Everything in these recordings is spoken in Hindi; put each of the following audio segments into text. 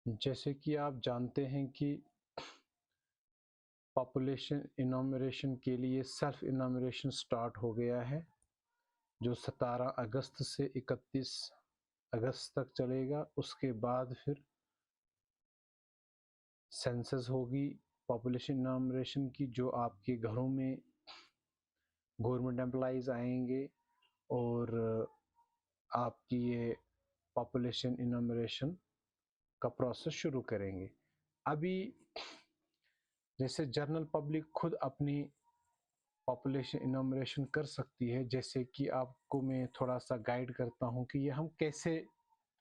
जैसे कि आप जानते हैं कि पॉपुलेशन इनॉमरेशन के लिए सेल्फ इनॉमरेशन स्टार्ट हो गया है, जो 17 अगस्त से 31 अगस्त तक चलेगा। उसके बाद फिर सेंसस होगी पॉपुलेशन इनॉमरेशन की, जो आपके घरों में गवर्नमेंट एम्प्लॉइज आएंगे और आपकी ये पॉपुलेशन इनॉमरेशन का प्रोसेस शुरू करेंगे। अभी जैसे जनरल पब्लिक खुद अपनी पॉपुलेशन इनॉमरेशन कर सकती है, जैसे कि आपको मैं थोड़ा सा गाइड करता हूँ कि ये हम कैसे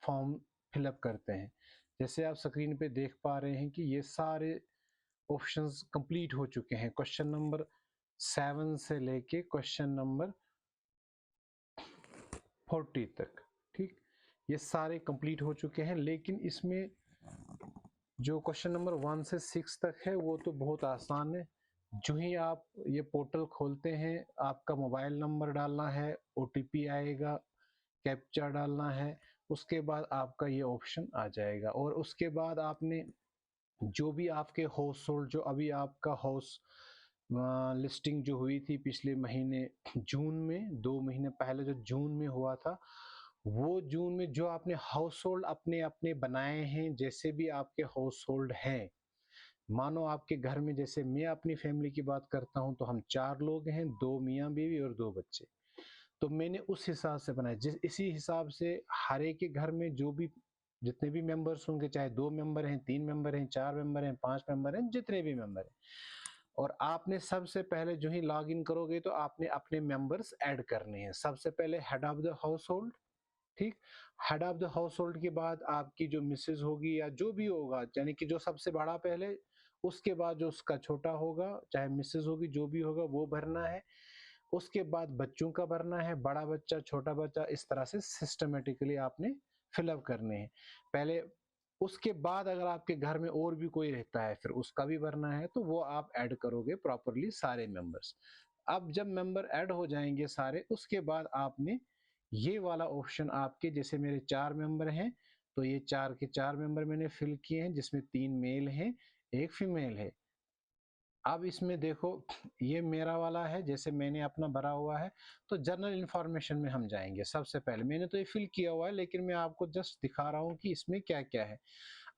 फॉर्म फिलअप करते हैं। जैसे आप स्क्रीन पे देख पा रहे हैं कि ये सारे ऑप्शंस कंप्लीट हो चुके हैं, क्वेश्चन नंबर 7 से लेके क्वेश्चन नंबर 40 तक। ठीक, ये सारे कंप्लीट हो चुके हैं, लेकिन इसमें जो क्वेश्चन नंबर 1 से 6 तक है वो तो बहुत आसान है। जो ही आप ये पोर्टल खोलते हैं, आपका मोबाइल नंबर डालना है, OTP आएगा, कैप्चा डालना है, उसके बाद आपका ये ऑप्शन आ जाएगा। और उसके बाद आपने जो भी आपके हाउस होल्ड, जो अभी आपका हाउस लिस्टिंग जो हुई थी पिछले महीने जून में, 2 महीने पहले जो जून में हुआ था, वो जून में जो आपने हाउस होल्ड अपने अपने बनाए हैं, जैसे भी आपके हाउस होल्ड हैं, मानो आपके घर में, जैसे मैं अपनी फैमिली की बात करता हूं तो हम 4 लोग हैं, 2 मियाँ बीवी और 2 बच्चे। तो मैंने उस हिसाब से बनाया, इसी हिसाब से हर एक के घर में जो भी जितने भी मेंबर्स होंगे, चाहे 2 मेंबर हैं, 3 मेंबर हैं, 4 मेंबर हैं, 5 मेंबर हैं, जितने भी मेंबर हैं, और आपने सबसे पहले जो ही लॉग इन करोगे तो आपने अपने मेंबर्स ऐड करने हैं। सबसे पहले head of the household. ठीक, head of the household के बाद आपकी जो मिसेज होगी या जो भी होगा, यानी कि जो सबसे बड़ा पहले, उसके बाद जो उसका छोटा होगा, चाहे मिसेज होगी, जो भी होगा वो भरना है। उसके बाद बच्चों का भरना है, बड़ा बच्चा, छोटा बच्चा, इस तरह से सिस्टमेटिकली आपने फिलअप करने हैं पहले। उसके बाद अगर आपके घर में और भी कोई रहता है, फिर उसका भी भरना है, तो वो आप ऐड करोगे प्रॉपरली सारे मेंबर्स। अब जब मेंबर ऐड हो जाएंगे सारे, उसके बाद आपने ये वाला ऑप्शन, आपके जैसे मेरे 4 मेंबर हैं, तो ये 4 के 4 मेंबर मैंने फिल किए हैं, जिसमें 3 मेल हैं, 1 फीमेल है। अब इसमें देखो, ये मेरा वाला है, जैसे मैंने अपना भरा हुआ है। तो जनरल इंफॉर्मेशन में हम जाएंगे। सबसे पहले मैंने तो ये फिल किया हुआ है, लेकिन मैं आपको जस्ट दिखा रहा हूँ कि इसमें क्या क्या है।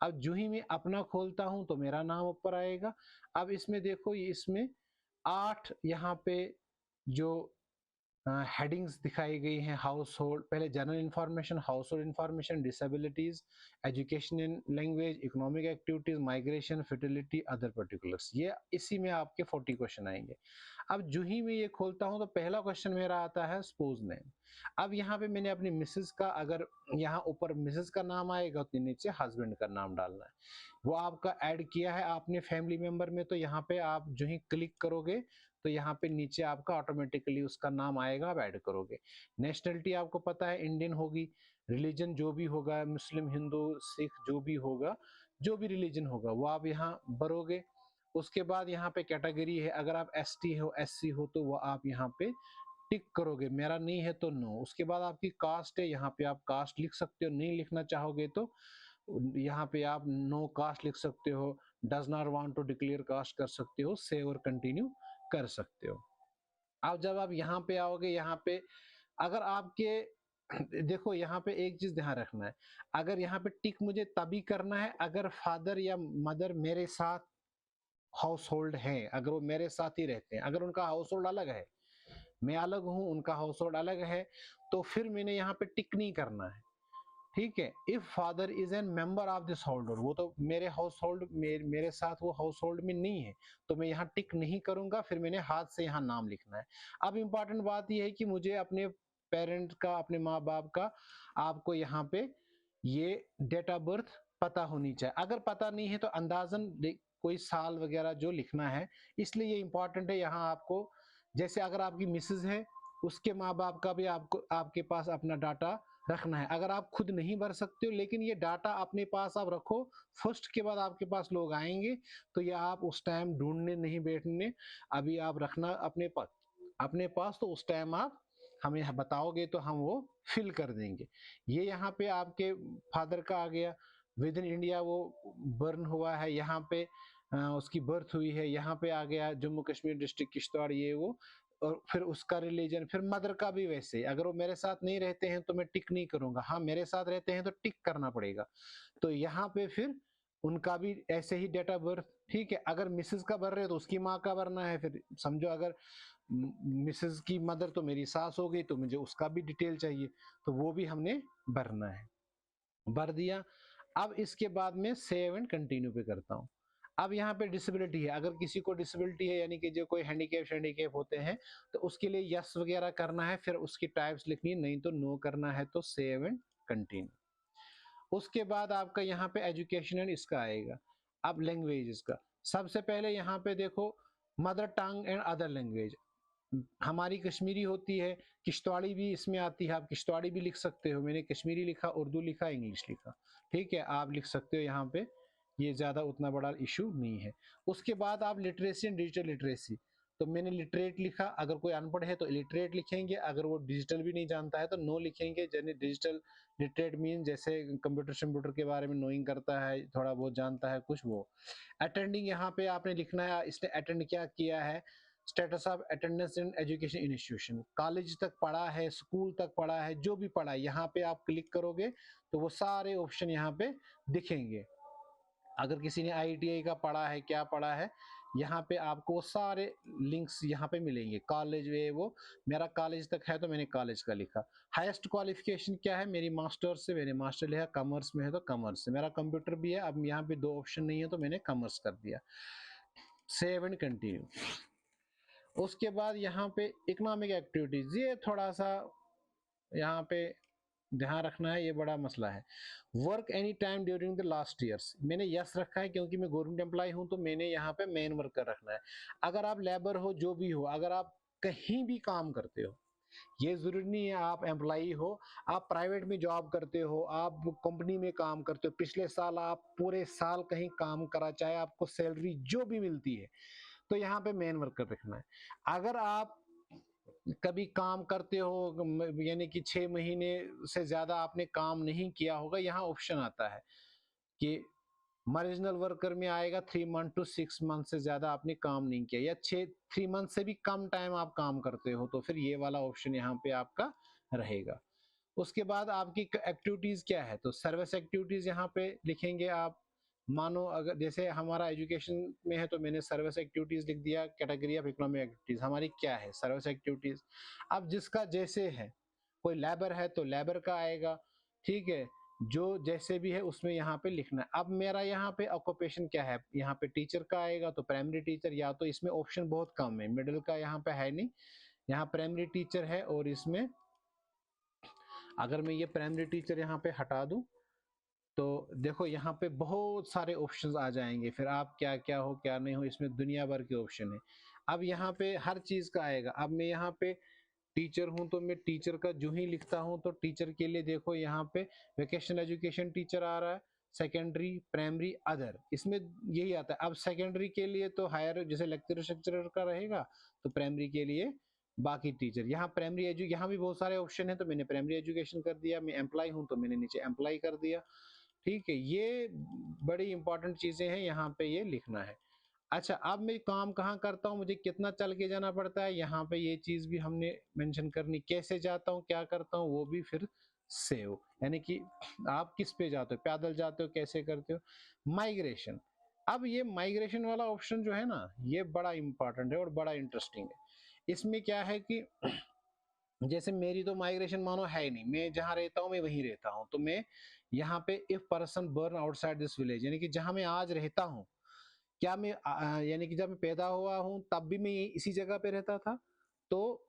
अब जो ही मैं अपना खोलता हूँ तो मेरा नाम ऊपर आएगा। अब इसमें देखो, ये इसमें 8 यहाँ पे जो हेडिंग्स दिखाई गई हैं। हाउस होल्ड, पहले general information, house hold information, disabilities, education in language, economic activities, migration, fertility, other particulars. ये इसी में आपके 40 क्वेश्चन आएंगे। अब जो ही मैं ये खोलता हूं तो पहला क्वेश्चन मेरा आता है स्पोज नेम। अब यहाँ पे मैंने अपनी मिसेस का, अगर यहाँ ऊपर मिसेस का नाम आएगा तो नीचे हस्बैंड का नाम डालना है। वो आपका ऐड किया है आपने फैमिली मेंबर में, तो यहाँ पे आप जो ही क्लिक करोगे तो यहाँ पे नीचे आपका ऑटोमेटिकली उसका नाम आएगा, आप ऐड करोगे। नेशनलिटी आपको पता है इंडियन होगी। रिलीजन जो भी होगा, मुस्लिम, हिंदू, सिख, जो भी होगा, जो भी रिलीजन होगा वो आप यहाँ भरोगे। उसके बाद यहाँ पे कैटेगरी है, अगर आप ST हो, SC हो, तो वो आप यहाँ पे टिक करोगे, मेरा नहीं है तो नो। उसके बाद आपकी कास्ट है, यहाँ पे आप कास्ट लिख सकते हो, नहीं लिखना चाहोगे तो यहाँ पे आप नो कास्ट लिख सकते हो, does not want to declare caste कर सकते हो, सेव और कंटिन्यू कर सकते हो। अब जब आप यहाँ पे आओगे, यहाँ पे अगर आपके देखो, यहाँ पे एक चीज ध्यान रखना है, अगर यहाँ पे टिक मुझे तभी करना है अगर फादर या मदर मेरे साथ हाउस होल्ड है, अगर वो मेरे साथ ही रहते हैं। अगर उनका हाउस होल्ड अलग है, मैं अलग हूँ, उनका हाउस होल्ड अलग है, तो फिर मैंने यहाँ पे टिक नहीं करना है। ठीक है, if father is an member of this holder, वो तो मेरे हाउस होल्ड मेरे साथ वो हाउस होल्ड में नहीं है, तो मैं यहाँ टिक नहीं करूंगा, फिर मैंने हाथ से यहाँ नाम लिखना है। अब इंपॉर्टेंट बात यह है कि मुझे अपने पेरेंट का, अपने माँ बाप का, आपको यहाँ पे ये डेट ऑफ बर्थ पता होनी चाहिए। अगर पता नहीं है तो अंदाजन कोई साल वगैरह जो लिखना है, इसलिए ये इंपॉर्टेंट है। यहाँ आपको, जैसे अगर आपकी मिसेज है, उसके माँ बाप का भी आपको आपके पास अपना डाटा रखना है। अगर आप खुद नहीं भर सकते हो, लेकिन ये डाटा अपने पास आप रखो, फर्स्ट के बाद आपके पास लोग आएंगे तो ये आप उस टाइम ढूंढने नहीं बैठने, अभी आप रखना अपने पास, तो उस टाइम आप हमें बताओगे तो हम वो फिल कर देंगे। ये यहाँ पे आपके फादर का आ गया। विद इन इंडिया वो बर्न हुआ है, यहाँ पे उसकी बर्थ हुई है, यहाँ पे आ गया जम्मू कश्मीर डिस्ट्रिक्ट किश्तवाड़ ये वो, और फिर उसका रिलीजन, फिर मदर का भी वैसे। अगर वो मेरे साथ नहीं रहते हैं तो मैं टिक नहीं करूंगा, हाँ मेरे साथ रहते हैं तो टिक करना पड़ेगा। तो यहाँ पे फिर उनका भी ऐसे ही डेट ऑफ बर्थ, ठीक है। अगर मिसेस का भर रहे हो तो उसकी माँ का भरना है, फिर समझो अगर मिसेस की मदर तो मेरी सास हो गई, तो मुझे उसका भी डिटेल चाहिए, तो वो भी हमने भरना है। भर दिया। अब इसके बाद में सेव एंड कंटिन्यू पे करता हूँ। अब यहाँ पे डिसेबिलिटी है, अगर किसी को डिसेबिलिटी है यानी कि जो कोई हैंडीकैप होते हैं तो उसके लिए यस वगैरह करना है, फिर उसकी टाइप्स लिखनी है, नहीं तो नो करना है, तो सेव एंड कंटिन्यू। उसके बाद आपका यहाँ पे एजुकेशन एंड इसका आएगा। अब लैंग्वेज का सबसे पहले यहाँ पे देखो mother tongue and other language, हमारी कश्मीरी होती है, किश्तवाड़ी भी इसमें आती है, आप किश्तवाड़ी भी लिख सकते हो, मैंने कश्मीरी लिखा, उर्दू लिखा, इंग्लिश लिखा, ठीक है, आप लिख सकते हो यहाँ पे, ये ज़्यादा उतना बड़ा इशू नहीं है। उसके बाद आप लिटरेसी एंड डिजिटल लिटरेसी, तो मैंने लिटरेट लिखा, अगर कोई अनपढ़ है तो लिटरेट लिखेंगे, अगर वो डिजिटल भी नहीं जानता है तो नो लिखेंगे। जैसे डिजिटल लिटरेट मीन जैसे कंप्यूटर के बारे में नोइंग करता है, थोड़ा बहुत जानता है कुछ वो। अटेंडिंग यहाँ पे आपने लिखना है, इसने अटेंड क्या किया है, status of attendance in education institution, college तक पढ़ा है, स्कूल तक पढ़ा है, जो भी पढ़ा है, यहाँ पे आप क्लिक करोगे तो वो सारे ऑप्शन यहाँ पे दिखेंगे। अगर किसी ने IITI का पढ़ा है, क्या पढ़ा है, यहाँ पे आपको सारे लिंक्स यहाँ पे मिलेंगे, कॉलेज वे वो, मेरा कॉलेज तक है तो मैंने कॉलेज का लिखा। हाईएस्ट क्वालिफिकेशन क्या है, मेरी मास्टर्स से, मैंने मास्टर लिखा, कॉमर्स में है तो कॉमर्स से, मेरा कंप्यूटर भी है, अब यहाँ पे 2 ऑप्शन नहीं है तो मैंने कॉमर्स कर दिया। Save and continue. उसके बाद यहाँ पे इकोनॉमिक एक्टिविटीज, ये थोड़ा सा यहाँ पे ध्यान रखना है, ये बड़ा मसला है। Work any time during the last years, मैंने यस रखा है क्योंकि मैं गवर्नमेंट एम्प्लॉय हूं, तो मैंने यहाँ पे मेन वर्कर रखना है। अगर आप लेबर हो, जो भी हो, अगर आप कहीं भी काम करते हो, ये जरूरी नहीं है आप एम्प्लॉय हो, आप प्राइवेट में जॉब करते हो, आप कंपनी में काम करते हो, पिछले साल आप पूरे साल कहीं काम करा, चाहे आपको सैलरी जो भी मिलती है, तो यहाँ पे मेन वर्कर रखना है। अगर आप कभी काम करते हो यानी कि 6 महीने से ज्यादा आपने काम नहीं किया होगा, यहाँ ऑप्शन आता है कि मार्जिनल वर्कर में आएगा 3 मंथ टू 6 मंथ से ज्यादा आपने काम नहीं किया, या 3 मंथ से भी कम टाइम आप काम करते हो, तो फिर ये वाला ऑप्शन यहाँ पे आपका रहेगा। उसके बाद आपकी एक्टिविटीज क्या है, तो सर्विस एक्टिविटीज यहाँ पे लिखेंगे आप। मानो अगर जैसे हमारा एजुकेशन में है तो मैंने सर्विस एक्टिविटीज लिख दिया, कैटेगरी ऑफ इकोनॉमिक एक्टिविटीज हमारी क्या है, सर्विस एक्टिविटीज। अब जिसका जैसे है, कोई लेबर है तो लेबर का आएगा, ठीक है, जो जैसे भी है उसमें यहाँ पे लिखना है। अब मेरा यहाँ पे ऑक्यूपेशन क्या है, यहाँ पे टीचर का आएगा, तो प्राइमरी टीचर, या तो इसमें ऑप्शन बहुत कम है, मिडिल का यहाँ पे है नहीं, यहाँ प्राइमरी टीचर है, और इसमें अगर मैं ये प्राइमरी टीचर यहाँ पे हटा दूं तो देखो यहाँ पे बहुत सारे ऑप्शंस आ जाएंगे, फिर आप क्या क्या हो क्या नहीं हो, इसमें दुनिया भर के ऑप्शन है। अब यहाँ पे हर चीज का आएगा। अब मैं यहाँ पे टीचर हूँ तो मैं टीचर का जो ही लिखता हूँ, तो टीचर के लिए देखो यहाँ पे वेकेशनल एजुकेशन टीचर आ रहा है, सेकेंडरी, प्राइमरी, अदर, इसमें यही आता है। अब सेकेंडरी के लिए तो हायर जैसे लेक्चरर स्ट्रक्चरर का रहेगा, तो प्राइमरी के लिए बाकी टीचर। यहाँ प्राइमरी यहाँ भी बहुत सारे ऑप्शन है, तो मैंने प्राइमरी एजुकेशन कर दिया। मैं एम्प्लॉय हूँ तो मैंने नीचे एम्प्लॉय कर दिया, ठीक है। ये बड़ी इंपॉर्टेंट चीजें हैं, यहाँ पे ये लिखना है। अच्छा, अब मैं काम कहाँ करता हूँ, मुझे कितना चल के जाना पड़ता है, यहाँ पे ये चीज भी हमने मेंशन करनी, कैसे जाता हूँ, क्या करता हूँ, वो भी फिर सेव, यानी कि आप किस पे जाते हो, पैदल जाते हो, कैसे करते हो। माइग्रेशन, अब ये माइग्रेशन वाला ऑप्शन जो है ना, ये बड़ा इंपॉर्टेंट है और बड़ा इंटरेस्टिंग है। इसमें क्या है कि जैसे मेरी तो माइग्रेशन मानो है ही नहीं, मैं जहाँ रहता हूँ मैं वहीं रहता हूँ, तो मैं यहाँ पे if person burn outside this village, यानी कि जहाँ मैं आज रहता हूँ, क्या मैं यानी कि जब मैं पैदा हुआ हूँ तब भी मैं इसी जगह पे रहता था, तो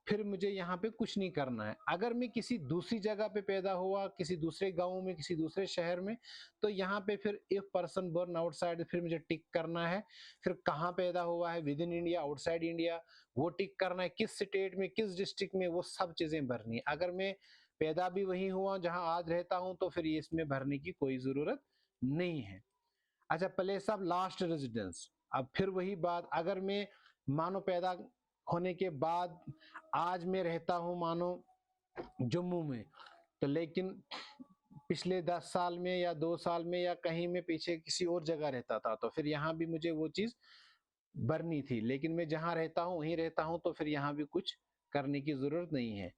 फिर मुझे यहाँ पे कुछ नहीं करना है। अगर मैं किसी दूसरी जगह पे पैदा हुआ, किसी दूसरे गांव में, किसी दूसरे शहर में, तो यहाँ पे फिर इफ पर्सन बर्न आउटसाइड, फिर मुझे टिक करना है, फिर कहाँ पैदा हुआ है, with in India, outside India, वो टिक करना है, किस स्टेट में, किस डिस्ट्रिक्ट में, वो सब चीजें भरनी है। अगर मैं पैदा भी वही हुआ जहां आज रहता हूं, तो फिर इसमें भरने की कोई जरूरत नहीं है। अच्छा, प्लेस ऑफ लास्ट रेजिडेंस, अब फिर वही बात, अगर मैं मानो पैदा होने के बाद आज मैं रहता हूं मानो जम्मू में, तो लेकिन पिछले 10 साल में या 2 साल में या कहीं में पीछे किसी और जगह रहता था, तो फिर यहाँ भी मुझे वो चीज़ भरनी थी। लेकिन मैं जहाँ रहता हूँ वहीं रहता हूँ, तो फिर यहाँ भी कुछ करने की ज़रूरत नहीं है।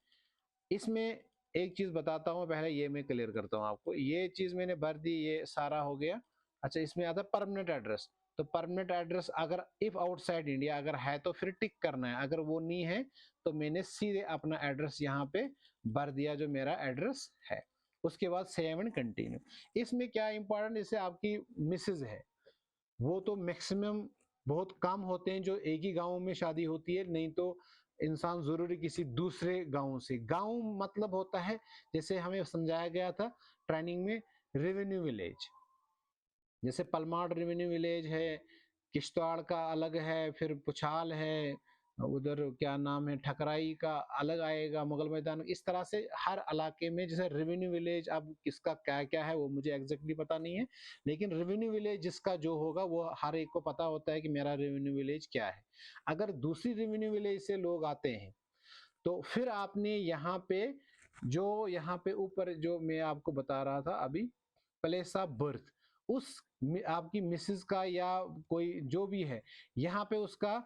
इसमें एक चीज़ बताता हूँ, पहले ये मैं क्लियर करता हूँ आपको। ये चीज़ मैंने भर दी, ये सारा हो गया। अच्छा, इसमें आता है परमानेंट एड्रेस। तो परमानेंट एड्रेस अगर इफ आउटसाइड इंडिया अगर है तो फिर टिक करना है, अगर वो नहीं है तो मैंने सीधे अपना एड्रेस यहाँ पे भर दिया जो मेरा एड्रेस है। उसके बाद सेव एंड कंटिन्यू। इसमें क्या इंपॉर्टेंट, जैसे आपकी मिसेज है, वो तो मैक्सिमम बहुत कम होते हैं जो एक ही गांव में शादी होती है, नहीं तो इंसान जरूरी किसी दूसरे गांव से। गांव मतलब होता है, जैसे हमें समझाया गया था ट्रेनिंग में, रेवेन्यू विलेज। जैसे पलमाड़ रेवेन्यू विलेज है, किश्तवाड़ का अलग है, फिर पुछाल है, उधर क्या नाम है, ठकराई का अलग आएगा, मुगल मैदान। इस तरह से हर इलाके में जैसे रेवेन्यू विलेज, अब किसका क्या क्या है वो मुझे एग्जैक्टली पता नहीं है, लेकिन रेवेन्यू विलेज जिसका जो होगा वो हर एक को पता होता है कि मेरा रेवेन्यू विलेज क्या है। अगर दूसरी रेवेन्यू विलेज से लोग आते हैं तो फिर आपने यहाँ पे जो यहाँ पे ऊपर जो मैं आपको बता रहा था अभी, प्लेस ऑफ बर्थ, उस आपकी मिसेस का या कोई जो भी है, यहाँ पे उसका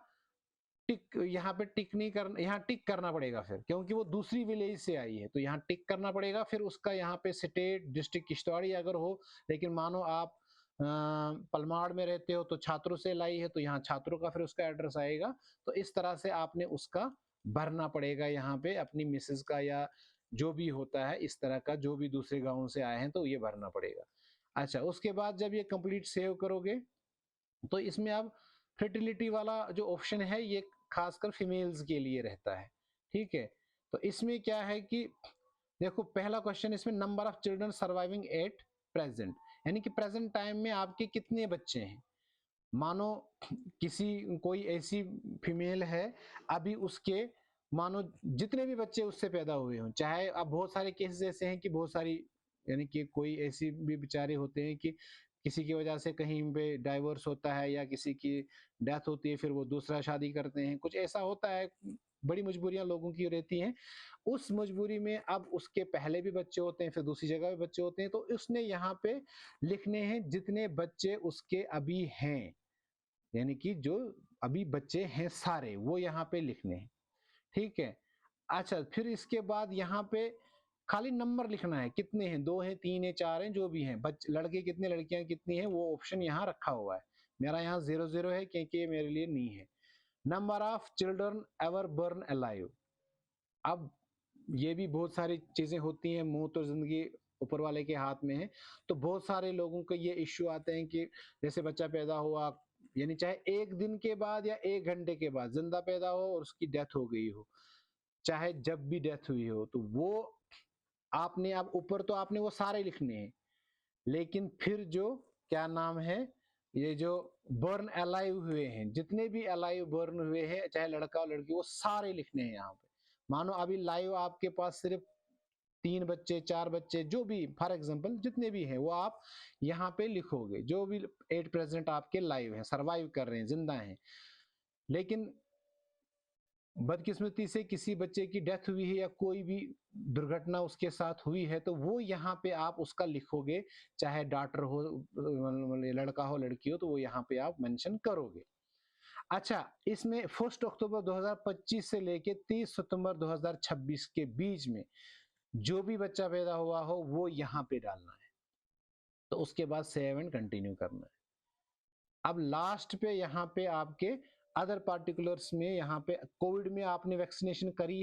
टिक, यहाँ पे टिक नहीं करना, यहाँ टिक करना पड़ेगा फिर, क्योंकि वो दूसरी विलेज से आई है तो यहाँ टिक करना पड़ेगा। फिर उसका यहाँ पे स्टेट, डिस्ट्रिक्ट किश्तवाड़ी अगर हो, लेकिन मानो आप पलमाड़ में रहते हो तो छात्रों से लाई है तो यहाँ छात्रों का फिर उसका एड्रेस आएगा। तो इस तरह से आपने उसका भरना पड़ेगा यहाँ पे, अपनी मिसेज का या जो भी होता है इस तरह का, जो भी दूसरे गाँव से आए हैं तो ये भरना पड़ेगा। अच्छा, उसके बाद जब ये कंप्लीट सेव करोगे तो इसमें अब फर्टिलिटी वाला जो ऑप्शन है ये खासकर फीमेल्स के लिए रहता है, ठीक है। तो इसमें क्या है कि देखो, पहला क्वेश्चन इसमें, number of children surviving at present, यानी कि प्रेजेंट टाइम में आपके कितने बच्चे हैं। मानो किसी कोई ऐसी फीमेल है, अभी उसके मानो जितने भी बच्चे उससे पैदा हुए हों, चाहे अब बहुत सारे केसेस ऐसे हैं कि बहुत सारी, यानी कि कोई ऐसी भी बेचारे होते हैं कि किसी की वजह से कहीं पे डाइवोर्स होता है या किसी की डेथ होती है, फिर वो दूसरा शादी करते हैं, कुछ ऐसा होता है, बड़ी मजबूरियां लोगों की रहती हैं। उस मजबूरी में अब उसके पहले भी बच्चे होते हैं, फिर दूसरी जगह भी बच्चे होते हैं, तो उसने यहाँ पे लिखने हैं जितने बच्चे उसके अभी हैं, यानी कि जो अभी बच्चे हैं सारे वो यहाँ पे लिखने हैं, ठीक है। अच्छा, फिर इसके बाद यहाँ पे खाली नंबर लिखना है, कितने हैं, 2 हैं, 3 हैं, 4 हैं, जो भी हैं, बच्चे लड़के कितने लड़कियां कितनी हैं, वो ऑप्शन यहाँ रखा हुआ है। मेरा यहाँ 0 0 है क्योंकि ये मेरे लिए नहीं है। Number of children ever burn alive. अब ये भी बहुत सारी चीजें होती हैं, मौत और जिंदगी ऊपर वाले के हाथ में है। तो बहुत सारे लोगों को ये इश्यू आते हैं कि जैसे बच्चा पैदा हुआ, यानी चाहे 1 दिन के बाद या 1 घंटे के बाद जिंदा पैदा हो और उसकी डेथ हो गई हो, चाहे जब भी डेथ हुई हो, तो वो आपने, अब ऊपर तो आपने वो सारे लिखने हैं, लेकिन फिर जो क्या नाम है, ये जो बर्न अलाइव हुए हैं, जितने भी अलाइव बर्न हुए हैं, चाहे लड़का और लड़की, वो सारे लिखने हैं यहाँ पे। मानो अभी लाइव आपके पास सिर्फ 3 बच्चे, 4 बच्चे, जो भी फॉर एग्जांपल जितने भी हैं वो आप यहाँ पे लिखोगे, जो भी एट प्रेजेंट आपके लाइव हैं, सरवाइव कर रहे हैं, जिंदा हैं। लेकिन बदकिस्मती से किसी बच्चे की डेथ हुई है या कोई भी दुर्घटना उसके साथ हुई है, तो वो यहाँ पे आप उसका लिखोगे, चाहे डॉटर हो, लड़का हो, लड़की हो, तो वो यहाँ पे आप मेंशन करोगे। अच्छा, इसमें 1 अक्टूबर 2025 से लेके 30 सितंबर 2026 के बीच में जो भी बच्चा पैदा हुआ हो वो यहाँ पे डालना है। तो उसके बाद सेव एंड कंटिन्यू करना है। अब लास्ट पे यहाँ पे आपके अदर पार्टिकुलर्स में, यहाँ पे कोविड में आपने वैक्सीनेशन करी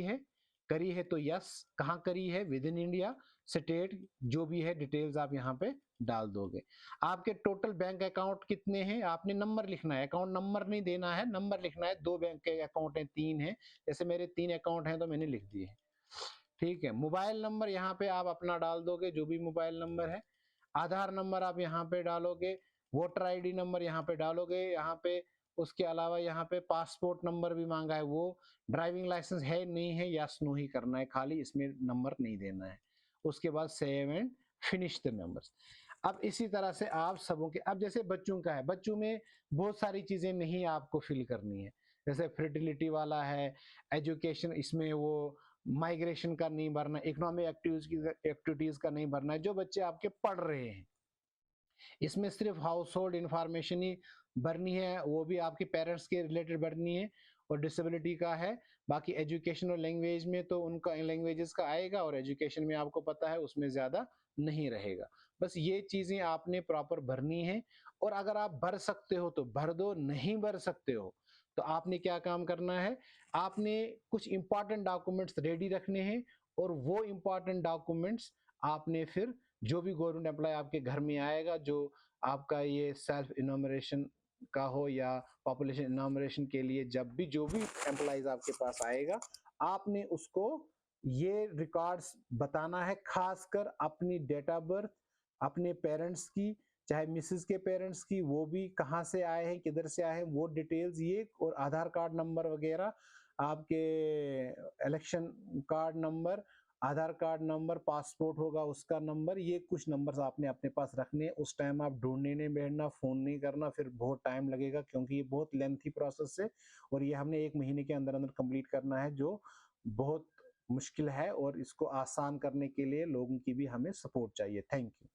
है तो यस, कहाँ करी है, विद इन इंडिया, स्टेट, जो भी है डिटेल्स आप यहाँ पे डाल दोगे। आपके टोटल बैंक अकाउंट कितने हैं, आपने नंबर लिखना है, अकाउंट नंबर नहीं देना है, नंबर लिखना है। 2 बैंक के अकाउंट हैं, 3 हैं, जैसे मेरे 3 अकाउंट हैं तो मैंने लिख दिए हैं, ठीक है। मोबाइल नंबर यहाँ पे आप अपना डाल दोगे, जो भी मोबाइल नंबर है। आधार नंबर आप यहाँ पे डालोगे, वोटर आईडी नंबर यहाँ पे डालोगे, यहाँ पे उसके अलावा यहाँ पे पासपोर्ट नंबर भी मांगा है, वो ड्राइविंग लाइसेंस है नहीं है, यस नो ही करना है खाली, इसमें नंबर नहीं देना है। उसके बाद save and finish the numbers. अब इसी तरह से आप सबों के, अब जैसे बच्चों का है, बच्चों में बहुत सारी चीजें नहीं आपको फिल करनी है, जैसे फर्टिलिटी वाला है, एजुकेशन, इसमें वो माइग्रेशन का नहीं भरना, इकोनॉमिक एक्टिविटीज का नहीं भरना है, जो बच्चे आपके पढ़ रहे हैं। इसमें सिर्फ हाउस होल्ड इंफॉर्मेशन ही भरनी है, वो भी आपके पेरेंट्स के रिलेटेड भरनी है और डिसेबिलिटी का है। बाकी एजुकेशन और लैंग्वेज में तो उनका लैंग्वेजेस का आएगा, और एजुकेशन में आपको पता है उसमें ज़्यादा नहीं रहेगा। बस ये चीज़ें आपने प्रॉपर भरनी है, और अगर आप भर सकते हो तो भर दो, नहीं भर सकते हो तो आपने क्या काम करना है, आपने कुछ इंपॉर्टेंट डॉक्यूमेंट्स रेडी रखने हैं, और वो इंपॉर्टेंट डॉक्यूमेंट्स आपने फिर जो भी गवर्नमेंट एम्प्लॉय आपके घर में आएगा, जो आपका ये सेल्फ इनोमरेशन का हो या पॉपुलेशन इनोमरेशन के लिए, जब भी जो भी एम्प्लॉयज आपके पास आएगा, आपने उसको ये रिकॉर्ड्स बताना है, खासकर अपनी डेट ऑफ बर्थ, अपने पेरेंट्स की, चाहे मिसेस के पेरेंट्स की, वो भी कहाँ से आए हैं, किधर से आए हैं, वो डिटेल्स ये, और आधार कार्ड नंबर वगैरह, आपके इलेक्शन कार्ड नंबर, आधार कार्ड नंबर, पासपोर्ट होगा उसका नंबर, ये कुछ नंबर्स आपने अपने पास रखने हैं। उस टाइम आप ढूंढने नहीं बैठना, फोन नहीं करना, फिर बहुत टाइम लगेगा, क्योंकि ये बहुत लेंथी प्रोसेस है, और ये हमने 1 महीने के अंदर अंदर कंप्लीट करना है, जो बहुत मुश्किल है, और इसको आसान करने के लिए लोगों की भी हमें सपोर्ट चाहिए। Thank you.